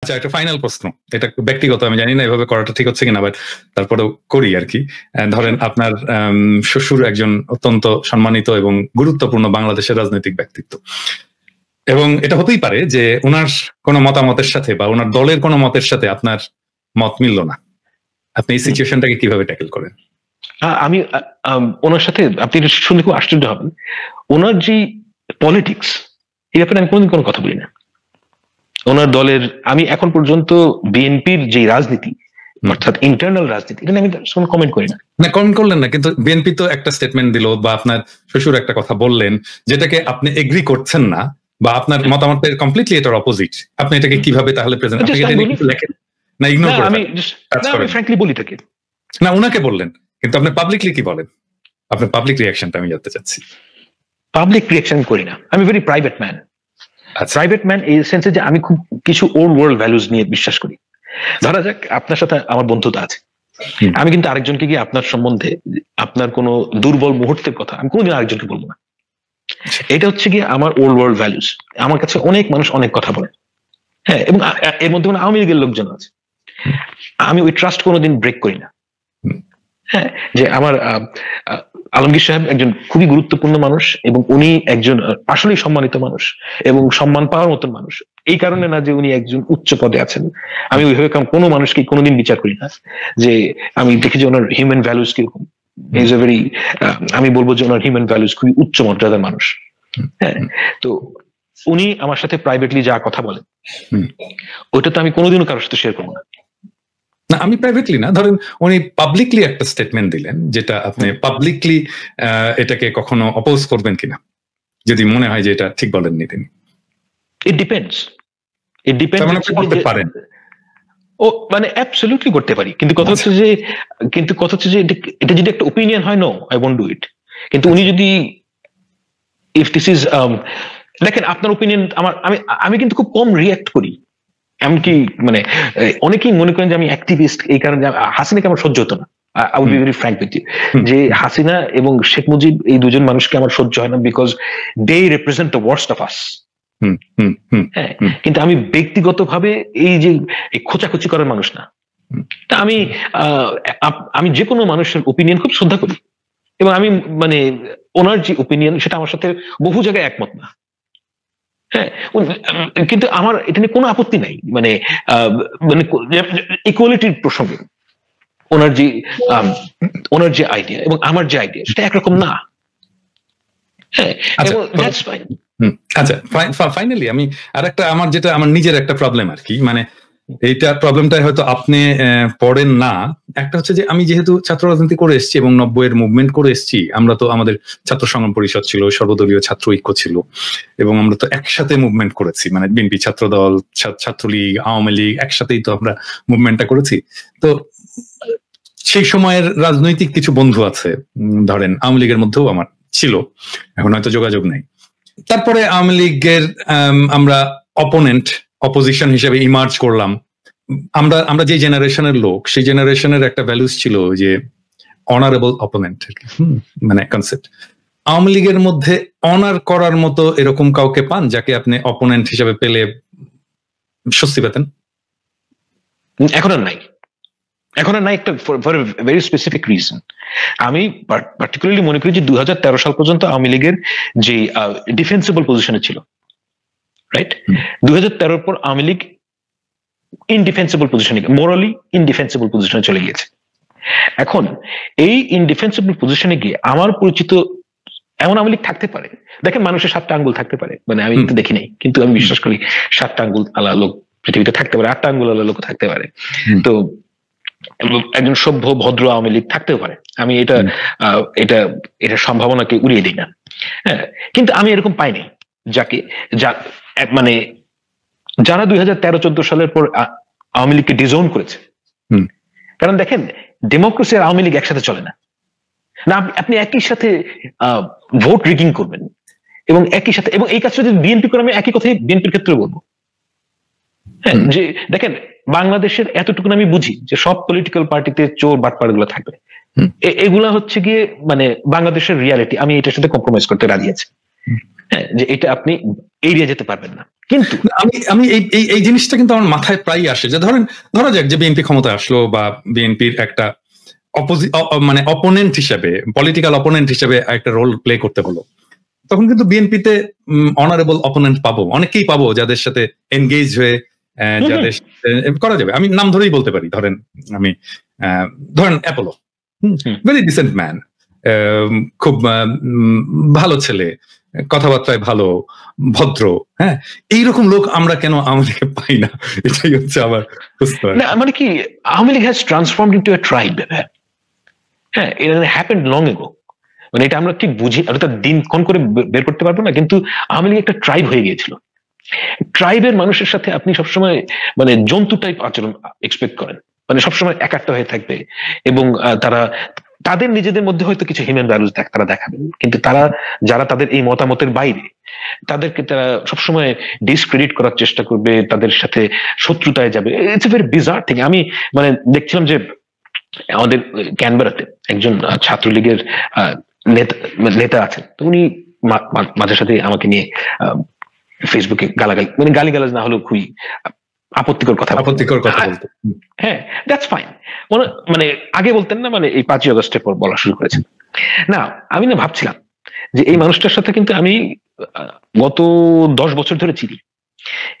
আচ্ছা, একটা ফাইনাল প্রশ্ন, এটা ব্যক্তিগত, আমি জানি না এভাবে করাটা ঠিক হচ্ছে কিনা, বাট তারপরেও করি আর কি। ধরেন আপনার শ্বশুর একজন অত্যন্ত সম্মানিত এবং গুরুত্বপূর্ণ বাংলাদেশের রাজনৈতিক ব্যক্তিত্ব, এবং এটা হতেই পারে যে ওনার কোনো মতামতের সাথে বা ওনার দলের কোনো মতের সাথে আপনার মত মিলল না, আপনি এই সিচুয়েশনটাকে কিভাবে ট্যাকেল করেন? আমি ওনার সাথে, আপনি এটা শুনে খুব আশ্চর্য হবেন, ওনার যে পলিটিক্স এই ব্যাপারে আমি কোনোদিন কোনো কথা বলি না। ওনার দলের, আমি এখন পর্যন্ত বিএনপির যে রাজনীতি অর্থাৎ ইন্টারনাল রাজনীতি, এটা আমি কোনো কমেন্ট করি না। কমেন্ট করলেন না, কিন্তু বিএনপি তো একটা স্টেটমেন্ট দিল বা আপনার শ্বশুর একটা কথা বললেন যেটাকে আপনি এগ্রি করছেন না বা আপনার মতামতের কমপ্লিটলি এটার অপোজিট, আপনি এটাকে কিভাবে তাহলে প্রেজেন্ট লেখেন না ইগনোর করেন? আমি ফ্র্যাঙ্কলি বলি তাকে না, উনাকে বললেন, কিন্তু আপনি পাবলিকলি কি বলেন? আপনার পাবলিক রিঅ্যাকশনটা আমি জানতে চাচ্ছি। পাবলিক রিঅ্যাকশন করি না, আমি very private man. Private man এই সেন্সে যে আমি খুব কিছু ওল্ড ওয়ার্ল্ড ভ্যালুজ নিয়ে বিশ্বাস করি। ধরা যাক আপনার সাথে আমার বন্ধুতা আছে, আমি কিন্তু আরেকজনকে গিয়ে আপনার সম্বন্ধে আপনার কোনো দুর্বল মুহূর্তের কথা আমি কোনোদিন আরেকজনকে বলবো না। এটা হচ্ছে গিয়ে আমার ওল্ড ওয়ার্ল্ড ভ্যালুজ। আমার কাছে অনেক মানুষ অনেক কথা বলে, হ্যাঁ, এবং এর মধ্যে আওয়ামী লীগের লোকজন আছে, আমি ওই ট্রাস্ট কোনোদিন ব্রেক করি না। হ্যাঁ, যে আমার আলমগীর সাহেব একজন খুবই গুরুত্বপূর্ণ মানুষ এবং উনি একজন আসলেই সম্মানিত মানুষ এবং সম্মান পাওয়ার মতন মানুষ। এই কারণে না যে উনি একজন উচ্চ পদে আছেন, আমি ওইভাবে কোনো মানুষকে কোনোদিন বিচার করি না। যে আমি দেখি যে ওনার হিউম্যান ভ্যালুস কিরকম, ইজ এ ভেরি, আমি বলবো যে ওনার হিউম্যান ভ্যালুস খুবই উচ্চ মর্যাদার মানুষ। হ্যাঁ, তো উনি আমার সাথে প্রাইভেটলি যা কথা বলেন ওইটা তো আমি কোনোদিনও কারোর সাথে শেয়ার করবো না। না, আমি প্রাইভেটলি না, ধরেন উনি পাবলিকলি একটা স্টেটমেন্ট দিলেন যেটা আপনি পাবলিকলি এটাকে কখনো অপোজ করবেন কিনা যদি মনে হয় যে এটা ঠিক বলেননি তিনি? It depends, it depends. করতে পারেন? ও মানে অ্যাবসলিউটলি করতে পারি, কিন্তু কথা হচ্ছে যে এটা যদি একটা ওপিনিয়ন হয়, no I won't do it. কিন্তু উনি যদি, ইফ দিস ইজ, দেখেন আপনার ওপিনিয়ন আমি কিন্তু খুব কম রিয়াক্ট করি। এমনকি মানে অনেকেই মনে করেন যে আমি অ্যাক্টিভিস্ট, এই কারণে হাসিনাকে আমার সহ্য হতো না। I would be very frank with you, যে হাসিনা এবং শেখ মুজিব এই দুজন মানুষকে আমার সহ্য হয় না, because they represent the worst of us. হ্যাঁ, কিন্তু আমি ব্যক্তিগতভাবে এই যে খোঁচাখুচি করার মানুষ না। আমি যে কোনো মানুষের ওপিনিয়ন খুব শ্রদ্ধা করি এবং আমি মানে ওনার যে ওপিনিয়ন সেটা আমার সাথে বহু জায়গায় একমত না। হ্যাঁ, কিন্তু আমার এটা নিয়ে কোনো আপত্তি নাই, মানে ইকুয়ালিটির প্রসঙ্গে ওনার যে আইডিয়া এবং আমার যে আইডিয়া সেটা একরকম না। হ্যাঁ, আচ্ছা, ফাইনালি আমি আরেকটা, আমার নিজের একটা প্রবলেম আর কি, মানে এইটা প্রবলেমটা হয়তো আপনি পড়েন না। একটা হচ্ছে যে আমি যেহেতু ছাত্র রাজনীতি করে এসেছি এবং 90-এর মুভমেন্ট করে এসেছি, আমরা তো আমাদের ছাত্র সংগ্রাম পরিষদ ছিল, সর্বদলীয় ছাত্র ঐক্য ছিল এবং আমরা তো একসাথে মুভমেন্ট করেছি, মানে বিএনপি, ছাত্রদল, ছাত্রলীগ, আওয়ামী লীগ একসাথেই তো আমরা মুভমেন্টটা করেছি। তো সেই সময়ের রাজনৈতিক কিছু বন্ধু আছে, ধরেন আওয়ামী লীগের মধ্যেও আমার ছিল, এখন হয়তো যোগাযোগ নাই। তারপরে আওয়ামী লীগের আমরা অপোজিশন হিসেবে ইমার্জ করলাম। আমরা যে জেনারেশনের লোক, সেই জেনারেশনের একটা ভ্যালুস ছিল যে অনারেবল অপোনেন্ট, মানে কনসেপ্ট। আওয়ামী লীগের মধ্যে অনার করার মতো এরকম কাউকে পান যাকে আপনি অপোনেন্ট হিসেবে পেলে স্বস্তি পেতেন? এখন আর নাই, একটা ফর ভেরি স্পেসিফিক রিজন। আমি পার্টিকুলারলি মনে করি যে 2013 সাল পর্যন্ত আওয়ামী লীগের যে ডিফেন্সিবল পজিশনে ছিল, রাইট? 2013 পর আওয়ামী লীগ ইনডিফেন্সিবল পজিশনে, মোরালি ইনডিফেন্সিবল পজিশনে চলে গিয়েছে। এখন এই ইনডিফেন্সিবল পজিশনে গিয়ে আমার পরিচিত এমন আওয়ামী লীগ থাকতে পারে, দেখেন মানুষের 7টা আঙ্গুল থাকতে পারে, মানে আমি তো দেখি নাই, কিন্তু আমি বিশ্বাস করি 7টা আঙ্গুল আলা লোক পৃথিবীতে থাকতে পারে, 8টা আঙ্গুল আলা লোক থাকতে পারে। তো একজন সভ্য ভদ্র আওয়ামী লীগ থাকতেও পারে, আমি এটা সম্ভাবনাকে উড়িয়ে দিই না। হ্যাঁ, কিন্তু আমি এরকম পাইনি মানে যারা 2013-14 সালের পর আওয়ামী লীগকে ডিজোন করেছে। কারণ দেখেন, ডেমোক্রেসি আর আওয়ামী লীগ একসাথে চলে না। আপনি একই সাথে ভোট রিগিং করবেন এবং একই সাথে, এবং এই কাজটা যদি বিএনপি করে, আমি একই কথাই বিএনপির ক্ষেত্রে বলবো। হ্যাঁ, যে দেখেন বাংলাদেশের এতটুকু আমি বুঝি যে সব পলিটিক্যাল পার্টিতে চোর বাটপার গুলো থাকবে, এগুলা হচ্ছে গিয়ে মানে বাংলাদেশের রিয়ালিটি। আমি এটার সাথে কম্প্রোমাইজ করতে রাজি আছি। হ্যাঁ, যে এটা আপনি এড়িয়ে যেতে পারবেন না। কিন্তু আমি এই জিনিসটা কিন্তু আমার মাথায় প্রায়ই আসে, যে ধরা যাক যে বিএনপি ক্ষমতা আসলো, বা বিএনপির একটা মানে অপোনেন্ট হিসেবে, পলিটিক্যাল অপোনেন্ট হিসেবে একটা রোল প্লে করতে হলো, তখন কিন্তু বিএনপিতে অনারেবল অপোনেন্ট পাবো, অনেকেই পাবো যাদের সাথে এনগেজ হয়ে যাদের করা যাবে। আমি নাম ধরেই বলতে পারি, ধরেন অ্যাপোলো, ভেরি ডিসেন্ট ম্যান, খুব ভালো ছেলে, কথাবার্তায় ভালো, ভদ্র, হ্যাঁ, এইরকম লোক আমরা কেন আমাদেরকে পাই না? এটাই হচ্ছে আমার প্রশ্ন। মানে কি, Awami League has transformed into a tribe. হ্যাঁ, ইট হ্যাপেন্ড লং এগো। মানে এটা আমরা ঠিক বুঝি, এটা দিন কোন করে বের করতে পারবো না, কিন্তু আওয়ামী লীগ একটা ট্রাইব হয়ে গিয়েছিল। ট্রাইবের মানুষের সাথে আপনি সবসময় মানে জন্তু টাইপ আচরণ এক্সপেক্ট করেন, মানে সবসময় একাট্টা হয়ে থাকবে, এবং তাদের নিজেদের মধ্যে হয়তো কিছু হিউম্যান ভ্যালুস তারা দেখাবেন, কিন্তু তারা যারা তাদের এই মতামতের বাইরে, তাদেরকে তারা সবসময় ডিসক্রেডিট করার চেষ্টা করবে, তাদের সাথে শত্রুতায় যাবে। It's a very bizarre thing. আমি মানে দেখছিলাম যে আমাদের ক্যানবেরাতে একজন ছাত্রলীগের নেতা আছেন, তো উনি মাঝে সাথে আমাকে নিয়ে ফেসবুকে গালিগালাজ না হলেও খুবই আপত্তিকর কথা বলতো। হ্যাঁ, দ্যাটস ফাইন। মানে আগে বলতেন না, মানে এই 5ই আগস্টের পর বলা শুরু করেছেন। না, আমি না ভাবছিলাম যে এই মানুষটার সাথে কিন্তু আমি গত 10 বছর ধরে চিনি,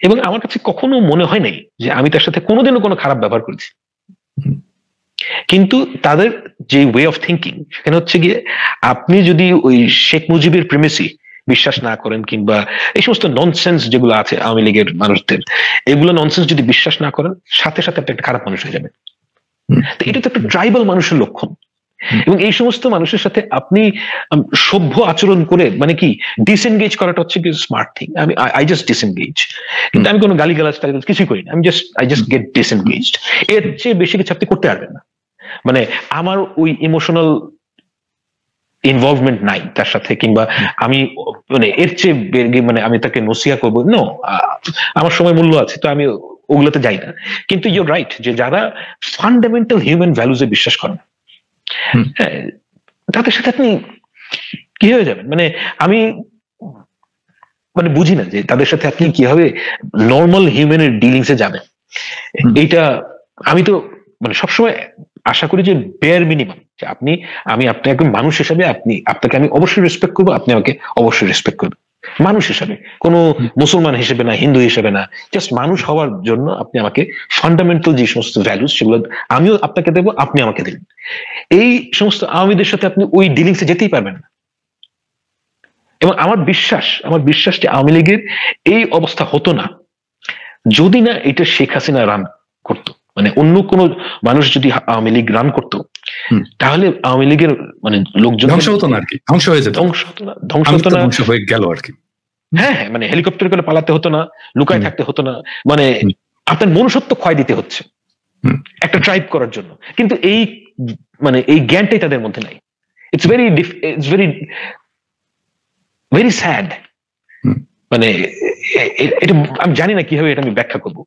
এবং আমার কাছে কখনো মনে হয় নাই যে আমি তার সাথে কোনোদিনও কোনো খারাপ ব্যবহার করেছি। কিন্তু তাদের যে ওয়ে অফ থিঙ্কিং, সেখানে হচ্ছে গিয়ে আপনি যদি ওই শেখ মুজিবের প্রেমেসি বিশ্বাস না করেন, কিংবা এই সমস্ত ননসেন্স যেগুলো আছে আওয়ামী লীগের মানুষদের, এগুলো ননসেন্স যদি বিশ্বাস না করেন, সাথে সাথে আপনি একটা খারাপ মানুষ হয়ে যাবেন। তো এটা তো একটা ট্রাইবাল মানুষের লক্ষণ। এবং এই সমস্ত মানুষের সাথে আপনি সভ্য আচরণ করে, মানে কি, ডিসএনগেজ করাটা হচ্ছে কি smart thing. I just disengage, কিন্তু আমি কোনো গালিগালাজ কিছুই করি না। I just get disengaged. এর চেয়ে বেশি কিছু আপনি করতে পারবেন না। মানে আমার ওই ইমোশনাল ইনভলভমেন্ট নাই তার সাথে, কিংবা আমি মানে এর চেয়ে মানে আমি তাকে নসিহা করবো, নো, আমার সময় মূল্য আছে, তো আমি ওগুলোতে যাই না। কিন্তু ইউর রাইট, যে যারা ফান্ডামেন্টাল হিউম্যান ভ্যালুজে বিশ্বাস করেন, হ্যাঁ, তাদের সাথে আপনি কি হয়ে যাবেন। মানে আমি মানে বুঝি না যে তাদের সাথে আপনি কিভাবে নর্মাল হিউম্যানের ডিলিংসে যাবেন। এইটা আমি তো মানে সবসময় আশা করি যে বেয়ার মিনিমাম, যে আমি আপনাকে মানুষ হিসাবে, আপনাকে আমি অবশ্যই রেসপেক্ট করবো, আপনি আমাকে অবশ্যই রেসপেক্ট করবেন মানুষ হিসাবে, কোনো মুসলমান হিসেবে না, হিন্দু হিসেবে না, জাস্ট মানুষ হওয়ার জন্য আপনি আমাকে ফান্ডামেন্টাল যে সমস্ত ভ্যালুস, সেগুলো আমিও আপনাকে দেবো, আপনি আমাকে দেবেন। এই সমস্ত আওয়ামীদের সাথে আপনি ওই ডিলিংসে যেতেই পারবেন না। এবং আমার বিশ্বাস যে আওয়ামী লীগের এই অবস্থা হতো না যদি না এটা শেখ হাসিনা রান করতো। মানে অন্য কোনো মানুষ যদি আওয়ামী লীগ রান করতো, তাহলে আওয়ামী লীগের মানে লোকজন ধ্বংস হতো না আর কি, ধ্বংস হয়ে যেত, ধ্বংস হয়ে গেল আর কি। হ্যাঁ, মানে হেলিকপ্টার করে পালাতে হতো না, লুকায় থাকতে হতো না, মানে আপনার মনুষ্যত্ব ক্ষয় দিতে হচ্ছে একটা ট্রাইব করার জন্য। কিন্তু এই মানে এই জ্ঞানটাই তাদের মধ্যে নাই। It's very sad. মানে এটা আমি জানি না কিভাবে এটা আমি ব্যাখ্যা করবো।